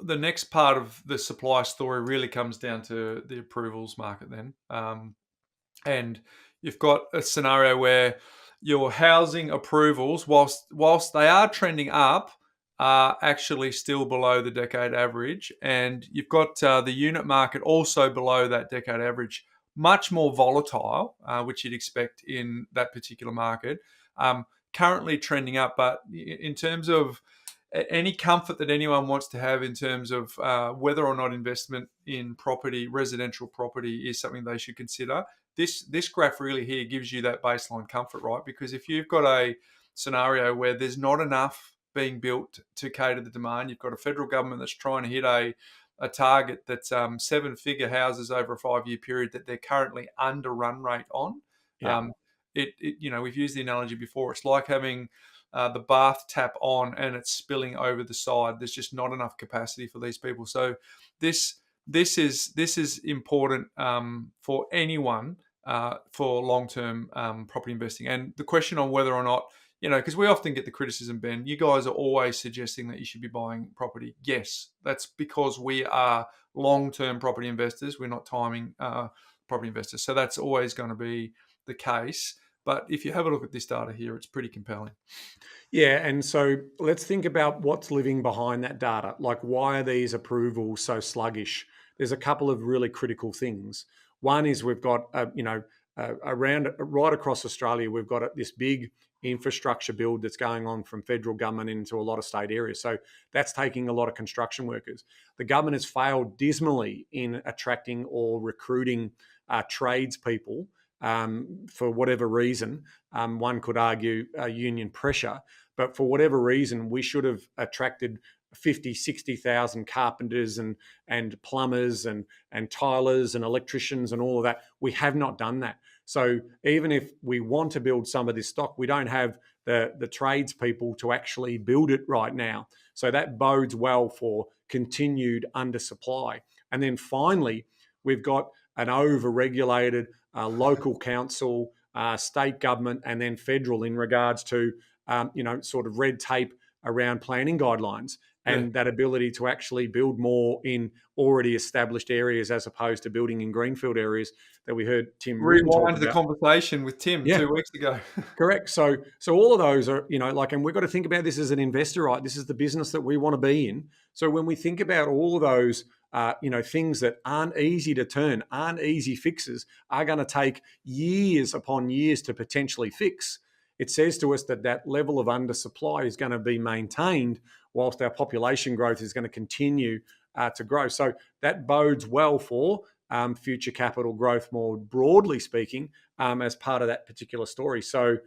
the next part of the supply story really comes down to the approvals market then. And you've got a scenario where your housing approvals, whilst they are trending up, are actually still below the decade average. And you've got the unit market also below that decade average, much more volatile, which you'd expect in that particular market. Currently trending up, but in terms of any comfort that anyone wants to have in terms of whether or not investment in property, residential property, is something they should consider, this graph really here gives you that baseline comfort, right? Because if you've got a scenario where there's not enough being built to cater the demand, you've got a federal government that's trying to hit a target that's 7-figure houses over a 5-year period that they're currently under run rate on. Yeah. We've used the analogy before. It's like having the bath tap on and it's spilling over the side. There's just not enough capacity for these people. So this is important for anyone for long-term property investing. And the question on whether or not, because we often get the criticism, Ben, you guys are always suggesting that you should be buying property. Yes, that's because we are long-term property investors. We're not timing property investors. So that's always going to be the case. But if you have a look at this data here, it's pretty compelling. Yeah, and so let's think about what's living behind that data. Like, why are these approvals so sluggish? There's a couple of really critical things. One is we've got, around right across Australia, we've got this big infrastructure build that's going on from federal government into a lot of state areas. So that's taking a lot of construction workers. The government has failed dismally in attracting or recruiting tradespeople for whatever reason. One could argue union pressure, but for whatever reason, we should have attracted 50, 60,000 carpenters and plumbers and tilers and electricians and all of that. We have not done that. So even if we want to build some of this stock, we don't have the tradespeople to actually build it right now. So that bodes well for continued undersupply. And then finally, we've got an over-regulated local council, state government, and then federal in regards to sort of red tape around planning guidelines and that ability to actually build more in already established areas as opposed to building in greenfield areas that we heard Tim Ritten talk Rewind the about. conversation with Tim 2 weeks ago. Correct. So all of those are, and we've got to think about this as an investor, right? This is the business that we want to be in. So when we think about all of those, things that aren't easy to turn, aren't easy fixes, are going to take years upon years to potentially fix. It says to us that level of undersupply is going to be maintained whilst our population growth is going to continue to grow. So that bodes well for future capital growth, more broadly speaking, as part of that particular story. So